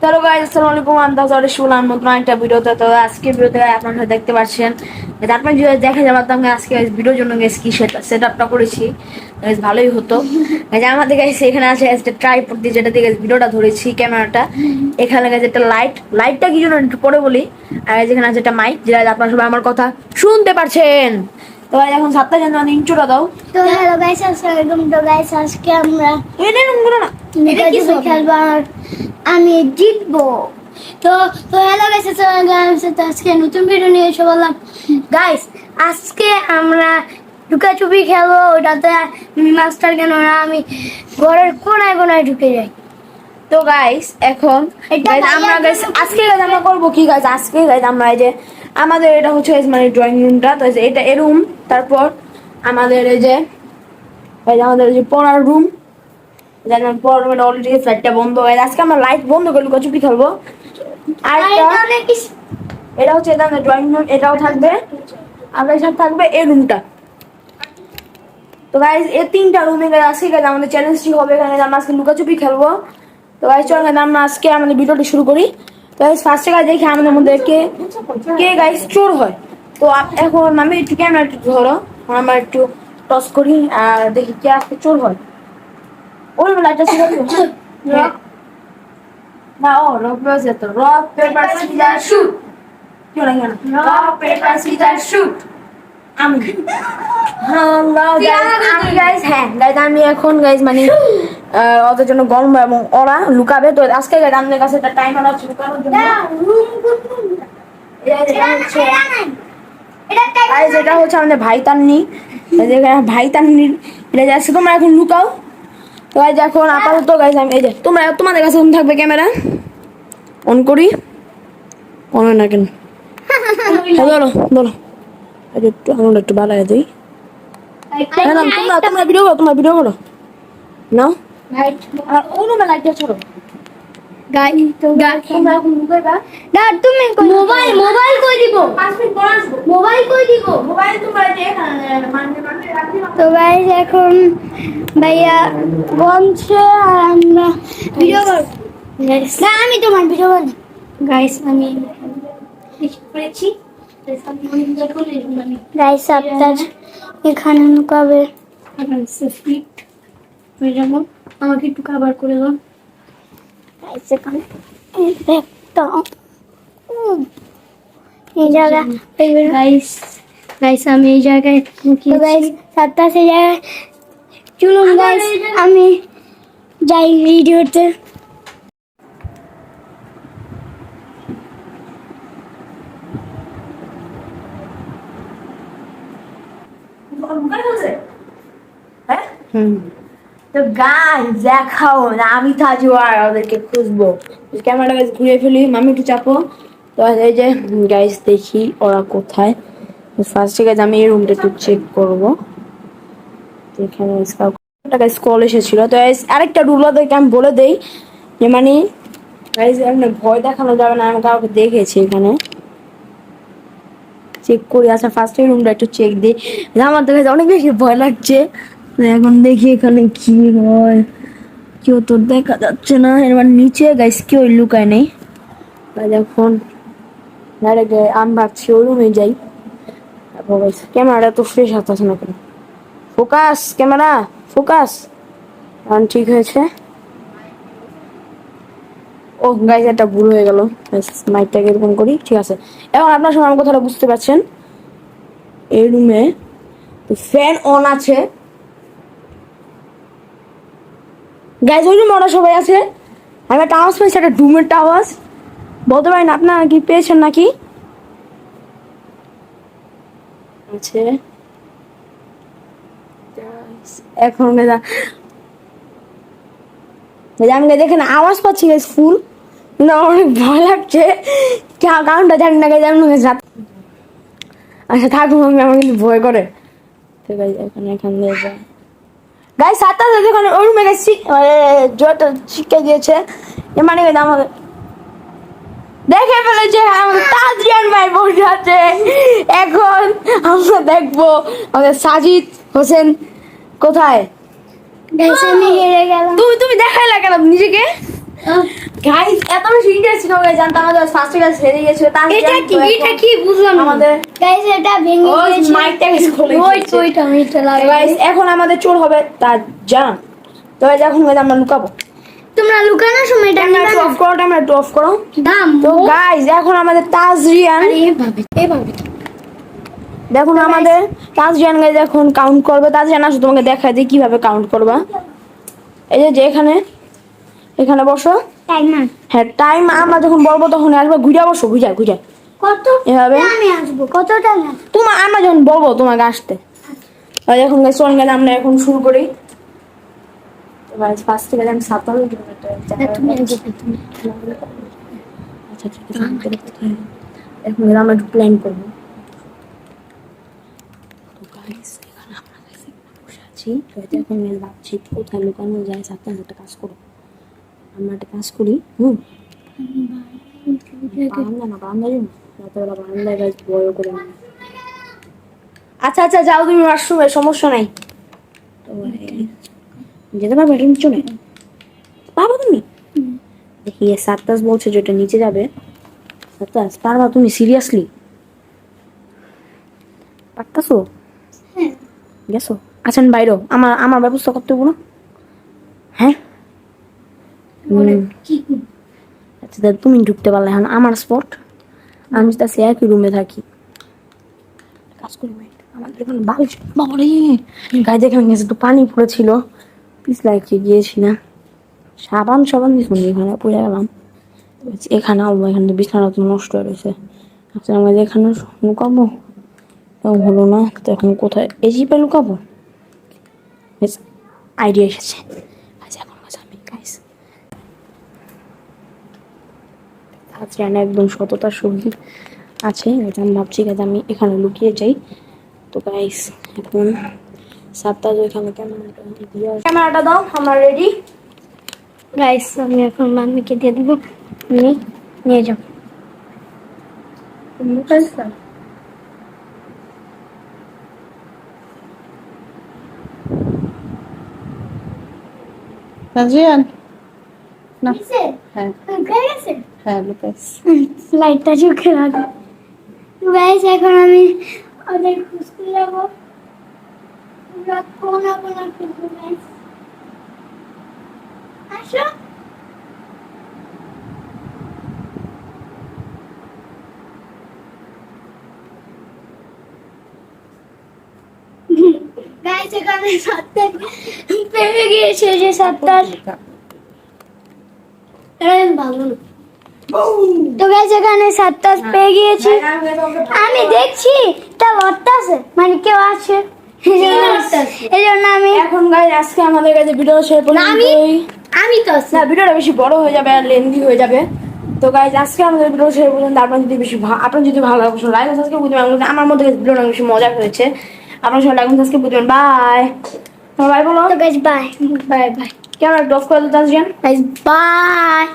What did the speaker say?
Hello guys, আসসালামু আলাইকুম। আন্দাজ শুনলাম নতুন একটা ভিডিওতে। তো আজকে ভিডিওতে আপনারা দেখতে পাচ্ছেন, আপনারা যদি দেখে যাবাতাম আজকে ভিডিওর জন্য গাইস কি সেট আপটা করেছি গাইস, ভালোই হতো গাইস। আমাদের গাইস এখানে আছে একটা ট্রাইপড দিয়ে, যেটা দিয়ে ভিডিওটা ধরেছি ক্যামেরাটা। এখানে গাইস একটা লাইটটা কি জন্য একটু পরে বলি। আর যেখানে আছে একটা মাইক, যেটা আপনারা সবাই আমার কথা শুনতে পারছেন। তো এখন 7টা জানুয়ারি ইন্ট্রোটা দাও। তো হ্যালো গাইস, আসসালামু আলাইকুম। তো গাইস আজকে আমরা এটা রুমগুলো না, এটা কি খেলবো আর আমি জিতবো। তো তো হ্যালো গাইস, আসসালামু আলাইকুম। তো আজকে নতুন ভিডিও নিয়ে এসে বললাম গাইস। আজকে আমরা লুকাচুপি খেলবো। ওটাতে মাস্টার কেন না, আমি ঘরের কোনায় কোনায় ঢুকে যাই। তো গাইস এখন আমরা গাইস আজকে আমরা করবো কি গাইস, আজকে গাইস আমরা এই যে আমাদের এটা হচ্ছে মানে ড্রয়িং রুমটা। তো এটা এ রুম, তারপর আমাদের এই যে আমাদের যে পড়ার রুম, পড়ার রুমটা অলরেডি লাইটটা বন্ধ হয়ে আজকে আমরা লাইট বন্ধ করে লুকাচুপি খেলবো। আর এটা হচ্ছে এটা ড্রয়িং রুম, এটাও থাকবে। আমাদের সাথে থাকবে এই রুমটা। তো গাইস এই 3টা রুমে আজকে গাইস আমাদের চ্যালেঞ্জটি হবে। এখানে আমরা আজকে লুকাচুপি খেলবো। তো গাইস চল আমরা আজকে আমাদের ভিডিওটি শুরু করি। তো গাইস ফার্স্টে গাইস দেখি আমাদের মধ্যে কে কে গাইস চোর হয়। তো এখন আমি একটু ক্যামেরা একটু ধরো, আমরা একটু টস করি আর দেখি কে আজকে চোর হয়। ওই লাইটটা ছিল না, ও রক রয়েছে। তো রক পেপার সিজার শুট, কি লাগে না, রক পেপার সিজার শুট। আমি আমি এখন গাইজ মানে ওদের জন্য গরম এবং ওরা লুকাবে। তো আজকে আমাদের কাছে একটা টাইম আছে লুকানোর জন্য। এটা হচ্ছে আমাদের ভাইতান্নি, ভাইতান্নির এটা যাচ্ছে। তোমরা এখন লুকাও। তো গাইজ এখন আপাতত গাইজ আমি এই যে তোমাদের কাছে থাকবে ক্যামেরা অন করি। অন না কেন বলো বলো, একটু আঙুল একটু বাড়ায় দিই। তোমরা ভিডিও করো নাও। আর ওনো লাইটটা ছোড়ো। তুমি মোবাইল কই দিব, মোবাইল কই দিব। তো গাইস এখন ভাইয়া বলছে আর আমরা ভিডিও করব। না আমি তোমার ভিডিও করব গাইস। আমি করেছি গাইস। আপনার এখানে লুকাবে ফিট হয়ে যাবো। আমাকে একটু কভার করে দাও গাইস। এখানে একটা এই জায়গা গাইস গাইস আমি এই জায়গায় গাইস 7টা সেই জায়গায় চলুন গাইস আমি যাই ভিডিওতে। তো গাইস দেখাও না, আমি থাকবো আর ওদেরকে খুঁজবো। ক্যামেরাটা গাইস ঘুরে ফেলি, মামি একটু চাপো। তো এই যে গাইস দেখি ওরা কোথায়। ফার্স্টে গাইস আমি এই রুমটা একটু চেক করবো। এখানে গাইস কল এসেছিল। তো গাইস আরেকটা রুল ওদেরকে আমি বলে দেই যে মানে গাইস এমনি ভয় দেখানো যাবে না। আমি কাউকে দেখেছি এখানে, চেক করি। আচ্ছা ফার্স্ট এই রুমটা একটু চেক দিই। আমার তো গাইস অনেক বেশি ভয় লাগছে। এখন দেখি এখানে কি হয়। কেউ তো দেখা যাচ্ছে না। এবার নিচে গাইস কেউ লুকায় নেই। এখন ডাইরেক্ট আমি ভাবছি ওই রুমে যাই। তারপর গাইস ক্যামেরাটা তো ফ্রেশ আসতেছে না কেন। ফোকাস ক্যামেরা ফোকাস, এখন ঠিক হয়েছে। ও গাইস একটা ভুল হয়ে গেল। মাইকটাকে এরকম করি, ঠিক আছে। এখন আপনার সবাই আমার কথাটা বুঝতে পারছেন। এই রুমে ফ্যান অন আছে গাইস। ওই রুমে ওরা সবাই আছে। আমি একটা আওয়াজ পেয়েছি, একটা ডুমের আওয়াজ। বলতে পারেন আপনারা কি পেয়েছেন নাকি? আছে এখন আমি দেখেন আওয়াজ পাচ্ছি গাইস ফুল, কিন্তু আমার অনেক ভয় লাগছে। কারণটা জানি না গাইস। আমি আচ্ছা থাকুন, আমার কিন্তু ভয় করে। তো গাইস এখানে দিয়ে যায় গাইস 7টা যখন ওই রুমে গেছি জয়টা শিক্ষা দিয়েছে। মানে আমাদের দেখে ফেলেছে আমাদের তাজরিয়ান ভাই বসে আছে। এখন আমরা দেখবো আমাদের সাজিদ হোসেন কোথায়। গাইস আমি হেরে গেলাম। তুমি দেখাইলা কেন নিজেকে? গাইস এত বেশি সিরিয়াস ছিল গাইস, জানতো আমাদের ফার্স্ট ক্লাস হেরে গেছিল। এটা কি বুঝলাম না আমাদের গাইস, এটা ভেঙে গিয়েছে। মাইকটা খুলে ওইটা লাগে গাইস। এখন আমাদের চোর হবে তার জান। তো গাইস এখন গাইস আমরা লুকাবো। তোমরা লুকানোর সময় এটা ক্যামেরা নিবা না। অফ করো, ক্যামেরা অফ করো। দাম তো গাইস এখন আমাদের তাজরিয়ান, এভাবে দেখুন আমাদের তাজরিয়ান গাইস এখন কাউন্ট করবে। তাজরিয়ান আসো তোমাকে দেখাই দিই কিভাবে কাউন্ট করবা। এই যে এখানে এখানে বসো। টাইমার হ্যাঁ টাইম আমরা যখন বলবো তখন আসবে, ঘুরে বসো, ঘুরে ঘুরে কত এভাবে। আমি আসবো কত টাকা? তোমার আমরা যখন বলবো তোমাকে আসতে। আর এখন গাইস চল গেলে আমরা এখন শুরু করি। তো গাইস ফার্স্ট থেকে আমি 57 কিলোমিটার তুমি আসবে তুমি। আচ্ছা ঠিক আছে এখন গেলে আমরা একটু প্ল্যান করবো। তো গাইস এখানে আমরা গাইস বসে আছি। তো এটা এখন আমি ভাবছি কোথায় লুকানো যায়। সাবধানে একটা কাজ করো, আমরা একটা কাজ করি। বারান্দা না, বারান্দা যাই না, রাতেবেলা বারান্দায় গাছ বড় করে নেই। আচ্ছা আচ্ছা যাও তুমি ওয়াশরুমে, সমস্যা নাই। তো যেতে পারবে এটা নিচে পারবো তুমি? দেখি সাত্তাস বলছে যে এটা নিচে যাবে। সাত্তাস পারবা তুমি সিরিয়াসলি? পারতাছো? গেছো? আচ্ছা বাইরো, আমার আমার ব্যবস্থা করতে হবো না? হ্যাঁ কি আচ্ছা দাদা তুমি ঢুকতে পারলে এখন আমার স্পট। আমি তো একই রুমে থাকি। কাজ করি ভাই, আমাদের এখানে বালিশ বাবারে গায়ে দেখে গেছে, একটু পানি পড়েছিল, পিছলাইকে গিয়েছি না, সাবান সাবান দিয়েছি এখানে পড়ে গেলাম। এখানে এখানে তো বিছানা তো নষ্ট হয়ে রয়েছে। আচ্ছা আমাদের এখানে লুকাবো হলো না, তো এখন কোথায় এই জিপে লুকাবো? আইডিয়া এসেছে। আচ্ছা এখন আমি গাইস আজকে একদম সততার সঙ্গে আছে, এটা আমি ভাবছি গাইস আমি এখানে লুকিয়ে যাই। তো গাইস এখন সাতটা এখানে ক্যামেরাটা দাও, আমরা রেডি। গাইস আমি এখন মাম্মিকে দিয়ে দেবো, নিয়ে যাও। তাজিয়ান না হ্যাঁ হ্যাঁ হ্যাঁ লুকাস লাইটটা চোখে রাখো। গাইস এখন আমি ওদের খুঁজতে যাবো। আমরা কোনা কোনা খুঁজবো গাইস। আসো গাইস এখানে সাতটা পেয়ে গিয়েছে, যে সাতটা ভালো। তো গাইস এখানে সাতটা পেয়ে গিয়েছি, আমি দেখছি তা লড়তাছে মানে কেউ আছে, এই জন্য আমি এখন গাইস আজকে আমাদের কাছে ভিডিও শেয়ার করলাম। আমি তো আছি। না ভিডিওটা বেশি বড় হয়ে যাবে আর লেন্দি হয়ে যাবে। তো গাইস আজকে আমাদের ভিডিও শেয়ার করলাম। আপনার যদি বেশি আপনার যদি ভালো লাগে লাইক আর সাবস্ক্রাইব করবেন। আমার মধ্যে ভিডিওটা বেশি মজা হয়েছে, আপনার সবাই লাইক সাবস্ক্রাইব করবেন। বাই বাই বলো। তো গাইস বাই বাই বাই কেমন ড্রপ করে দিতে আসবেন গাইস বাই।